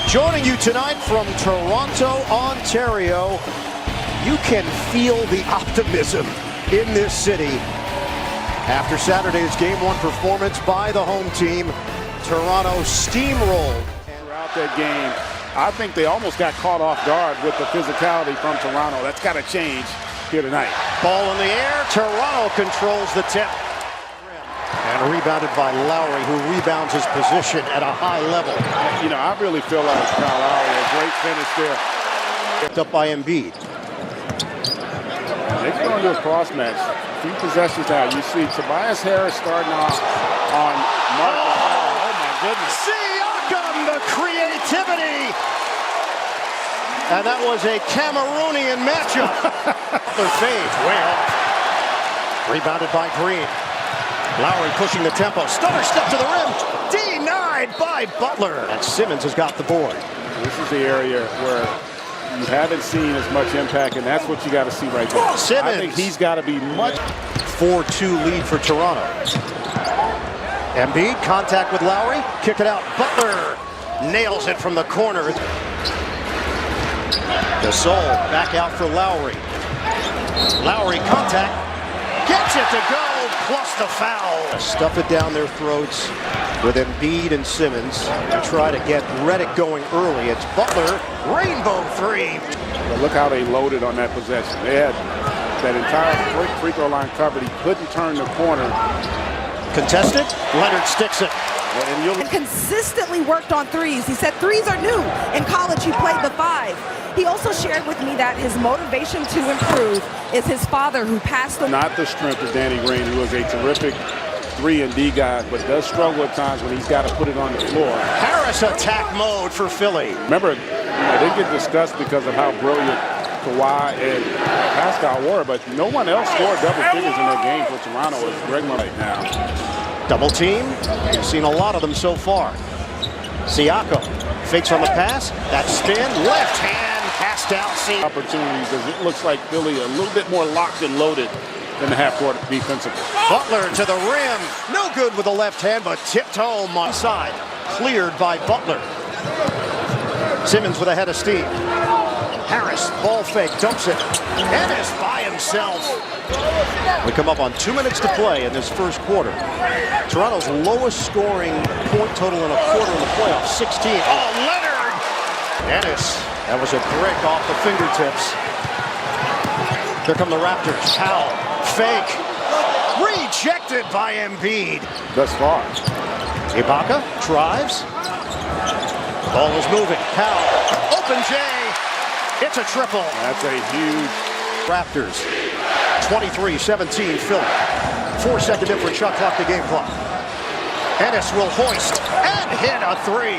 Joining you tonight from Toronto, Ontario, you can feel the optimism in this city after Saturday's Game 1 performance by the home team. Toronto steamrolled. Throughout that game, I think they almost got caught off guard with the physicality from Toronto. That's got to change here tonight. Ball in the air. Toronto controls the tip. And rebounded by Lowry, who rebounds his position at a high level. You know, I really feel like Kyle Lowry, a great finish there. Picked up by Embiid. They're going to do a cross match. 3 possessions now. You see Tobias Harris starting off on Marcus. Oh my goodness. Siakam, the creativity. And that was a Cameroonian matchup. The fade, way off. Rebounded by Green. Lowry pushing the tempo. Stutter step to the rim. Denied by Butler. And Simmons has got the board. This is the area where you haven't seen as much impact, and that's what you got to see right there. Simmons. I think he's got to be much. 4-2 lead for Toronto. Embiid, contact with Lowry. Kick it out. Butler nails it from the corner. Gasol back out for Lowry. Lowry contact. Gets it to go, plus the foul. Stuff it down their throats with Embiid and Simmons to try to get Redick going early. It's Butler, rainbow 3. But look how they loaded on that possession. They had that entire free throw line covered. He couldn't turn the corner. Contested, Leonard sticks it. And consistently worked on threes. He said threes are new. In college, he played the 5. He also shared with me that his motivation to improve is his father, who passed away. Not the strength of Danny Green, who is a terrific 3-and-D guy, but does struggle at times when he's got to put it on the floor. Harris attack mode for Philly. Remember, they get discussed because of how brilliant Kawhi and Pascal were, but no one else scored double figures in their game for Toronto as Bregman right now. Double team. We've seen a lot of them so far. Siakam fakes on the pass. That spin, left hand. Cast out, see opportunities as it looks like Philly a little bit more locked and loaded than the half-court defensively. Butler to the rim. No good with the left hand, but tipped home on side. Cleared by Butler. Simmons with a head of steam. Harris, ball fake, dumps it. Ennis by himself. We come up on 2 minutes to play in this first quarter. Toronto's lowest scoring point total in a quarter in the playoffs, 16. Oh, Leonard! Ennis. That was a brick off the fingertips. Here come the Raptors. Powell, fake. Rejected by Embiid. Thus far. Ibaka drives. Ball is moving. Powell, open J. It's a triple. That's a huge. Raptors, 23-17 Philly. 4-second difference, shot clock to game clock. Ennis will hoist and hit a 3.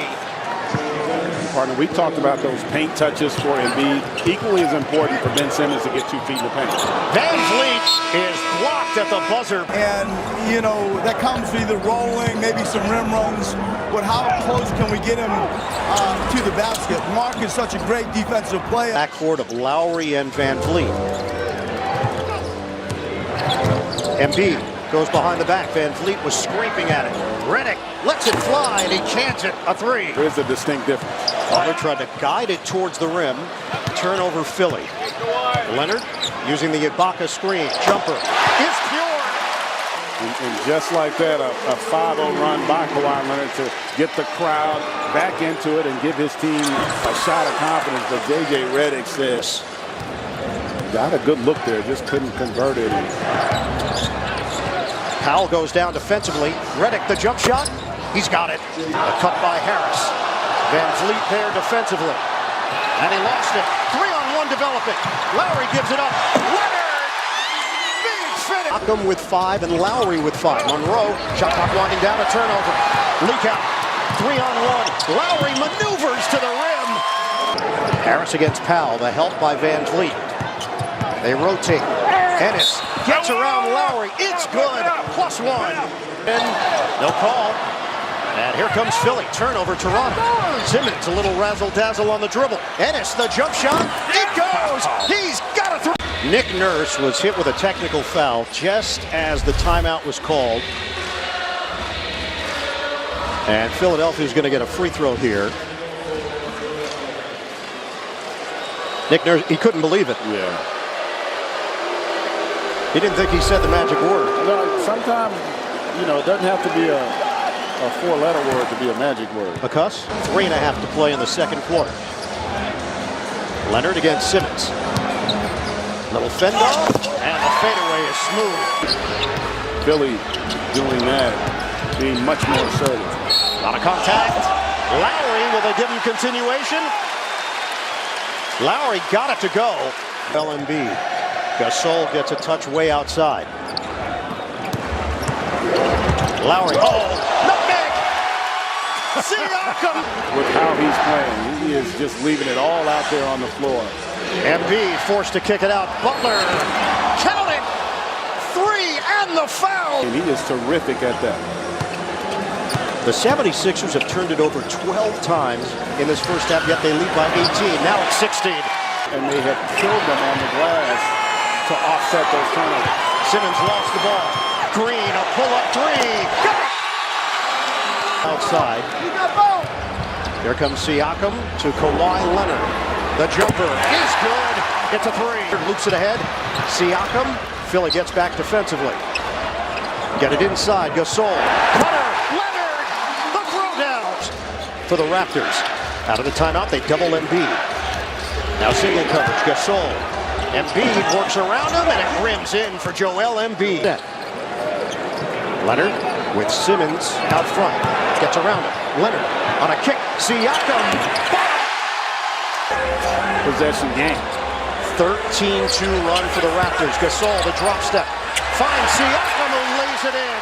Partner, we talked about those paint touches for Embiid. Equally as important for Ben Simmons to get 2 feet in the paint. Van Vliet is blocked at the buzzer. And, you know, that comes with either rolling, maybe some rim runs. But how close can we get him to the basket? Mark is such a great defensive player. Backcourt of Lowry and Van Vliet. Embiid goes behind the back. Van Vliet was scraping at it. Redick lets it fly, and he cans it a 3. There's a distinct difference. Butler tried to guide it towards the rim. Turnover Philly. Leonard using the Ibaka screen. Jumper is pure. And just like that, a 5-0 run by Kawhi Leonard to get the crowd back into it and give his team a shot of confidence. But J.J. Redick says, got a good look there, just couldn't convert it. Powell goes down defensively. Redick, the jump shot. He's got it. A cut by Harris. Van Vliet there defensively. And he lost it. 3-on-1 development. Lowry gives it up. Leonard! Big finish. Siakam with 5 and Lowry with 5. Monroe, shot clock winding down, a turnover. Leak out. 3-on-1. Lowry maneuvers to the rim. Harris against Powell. The help by Van Vliet. They rotate. Ennis gets around Lowry. It's good. +1. And no call. And here comes Philly. Turnover, Toronto. Simmons, a little razzle-dazzle on the dribble. Ennis, the jump shot. It goes. He's got a 3. Nick Nurse was hit with a technical foul just as the timeout was called. And Philadelphia is going to get a free throw here. Nick Nurse, he couldn't believe it. Yeah. He didn't think he said the magic word. No, sometimes, you know, it doesn't have to be a four-letter word to be a magic word. Because 3.5 to play in the second quarter. Leonard against Simmons. Little fend off, and the fadeaway is smooth. Philly doing that, being much more assertive. A lot of contact. Lowry, will they give him continuation? Lowry got it to go. LMB. Gasol gets a touch way outside. Lowry, nutmeg! Siakam! With how he's playing, he is just leaving it all out there on the floor. Embiid forced to kick it out. Butler, count it! 3 and the foul! And he is terrific at that. The 76ers have turned it over 12 times in this first half, yet they lead by 18. Now it's 16. And they have killed them on the glass to offset those turnovers. Simmons lost the ball. Green, a pull-up three. Got it! Outside. Here comes Siakam to Kawhi Leonard. The jumper is good. It's a three. Loops it ahead. Siakam. Philly gets back defensively. Get it inside. Gasol. Cutter. Leonard. The throwdown for the Raptors. Out of the timeout, they double Embiid. Now single coverage. Gasol. Embiid works around him, and it rims in for Joel Embiid. Leonard with Simmons out front. Gets around him. Leonard on a kick. Siakam. Possession game. 13-2 run for the Raptors. Gasol, the drop step. Finds Siakam, who lays it in.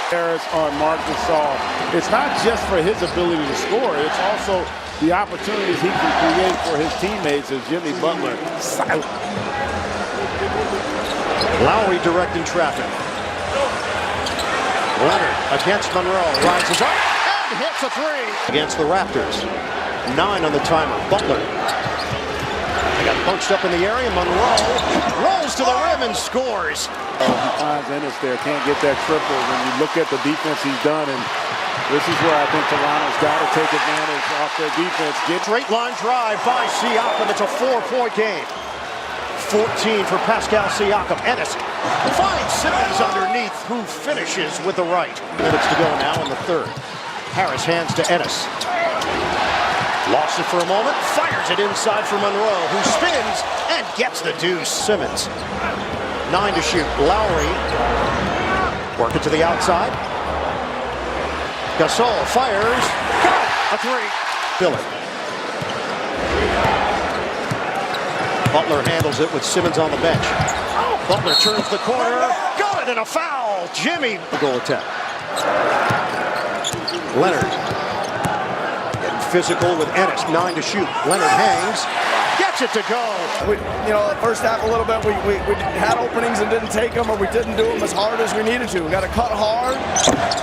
Harris on Marc Gasol. It's not just for his ability to score. It's also the opportunities he can create for his teammates as Jimmy Butler silent. Lowry directing traffic. Leonard against Monroe. Rises up and hits a three. Against the Raptors. 9 on the timer. Butler. They got bunched up in the area. Monroe rolls to the rim and scores. He finds Ennis there. Can't get that triple. When you look at the defense he's done, and this is where I think Toronto's got to take advantage off their defense. Straight line drive by Siakam. It's a 4-point game. 14 for Pascal Siakam. Ennis finds Simmons underneath, who finishes with the right. Minutes to go now in the third. Harris hands to Ennis. Lost it for a moment. Fires it inside for Monroe, who spins and gets the deuce. Simmons. 9 to shoot. Lowry. Work it to the outside. Gasol fires. Got it. A three. Philly. Butler handles it with Simmons on the bench. Butler turns the corner. Got it, and a foul. Jimmy. The goal attempt. Leonard. Getting physical with Ennis. 9 to shoot. Leonard hangs. Gets it to go. The first half a little bit, we had openings and didn't take them, or we didn't do them as hard as we needed to. We got to cut hard,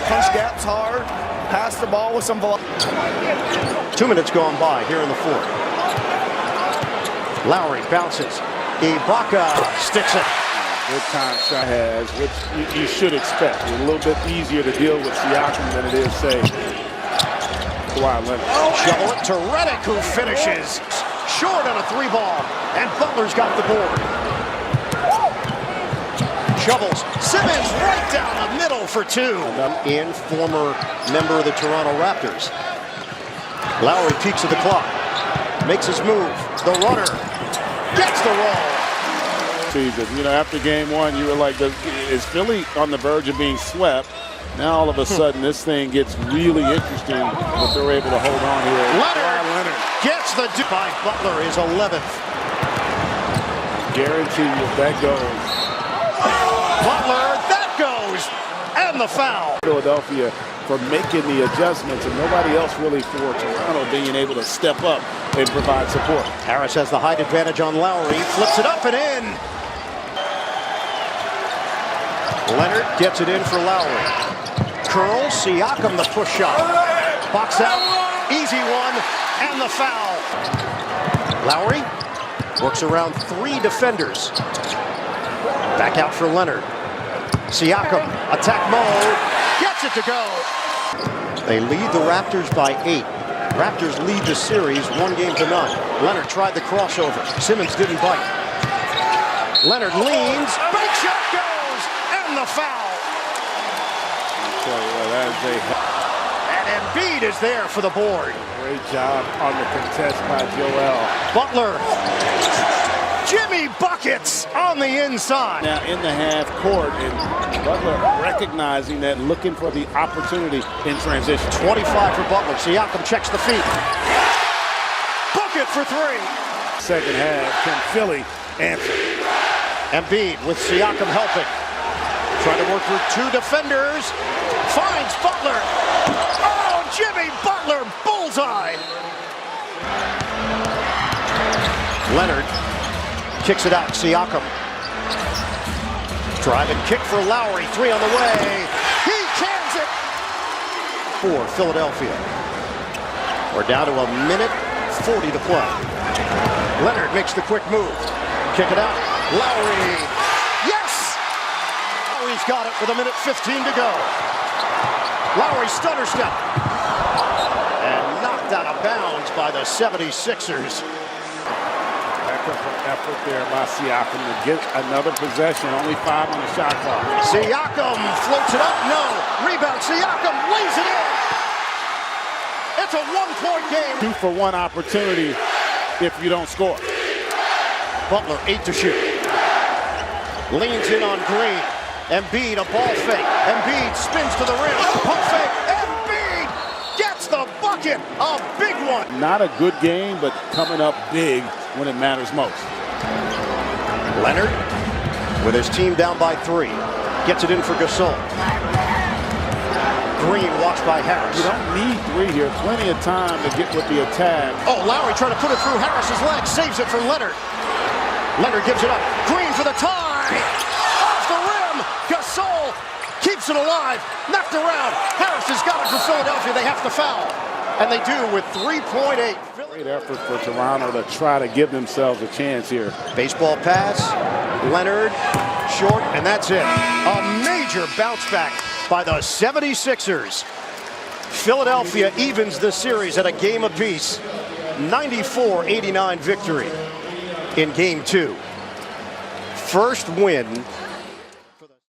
punch gaps hard, pass the ball with some velocity. 2 minutes gone by here in the fourth. Lowry bounces. Ibaka sticks it. Good time shot has, which you should expect. It's a little bit easier to deal with Siakam than it is, say, Kawhi Leonard. Shovel it to Redick, who finishes short on a 3-ball, and Butler's got the board. Shovels. Simmons right down the middle for 2. In former member of the Toronto Raptors. Lowry peeks at the clock. Makes his move. The runner gets the roll. Season. After game 1, you were like, is Philly on the verge of being swept? Now all of a sudden this thing gets really interesting, but they're able to hold on here. Leonard gets the by Butler, is 11th. Guarantee you that goes. Butler, that goes, and the foul. Philadelphia for making the adjustments, and nobody else really for Toronto being able to step up and provide support. Harris has the height advantage on Lowry, flips it up and in. Leonard gets it in for Lowry. Curl, Siakam the push shot. Box out, easy one, and the foul. Lowry works around 3 defenders. Back out for Leonard. Siakam, attack mode, gets it to go. They lead the Raptors by 8. Raptors lead the series 1-0. Leonard tried the crossover. Simmons didn't bite. Leonard leans, big shot goes, and the foul. And Embiid is there for the board. Great job on the contest by Joel. Butler. Jimmy buckets on the inside. Now in the half court, and Butler recognizing that, looking for the opportunity in transition. 25 for Butler. Siakam checks the feet. Bucket for 3. Second half, can Philly answer? Embiid with Siakam helping. Trying to work through 2 defenders. Finds Butler. Oh, Jimmy Butler, bullseye. Leonard kicks it out. Siakam. Drive and kick for Lowry. 3 on the way. He cans it. For Philadelphia. We're down to 1:40 to play. Leonard makes the quick move. Kick it out. Lowry. Yes! Lowry's got it with 1:15 to go. Lowry stutter step. And knocked out of bounds by the 76ers. Effort there by Siakam to get another possession. Only 5 on the shot clock. Siakam floats it up. No. Rebound. Siakam lays it in. It's a 1-point game. 2-for-1 opportunity if you don't score. Butler 8 to shoot. Leans in on Green. Embiid a ball fake. Embiid spins to the rim. Pump fake. Embiid gets the bucket. A big one. Not a good game, but coming up big when it matters most. Leonard with his team down by 3. Gets it in for Gasol. Green watched by Harris. You don't need 3 here. Plenty of time to get with the attack. Oh, Lowry trying to put it through Harris's legs. Saves it for Leonard. Leonard gives it up. Green for the tie. Off the rim. Gasol keeps it alive. Knocked around. Harris has got it for Philadelphia. They have to foul. And they do with 3.8. Great effort for Toronto to try to give themselves a chance here. Baseball pass. Leonard short, and that's it. A major bounce back by the 76ers. Philadelphia evens the series at a game apiece. 94-89 victory in Game 2. First win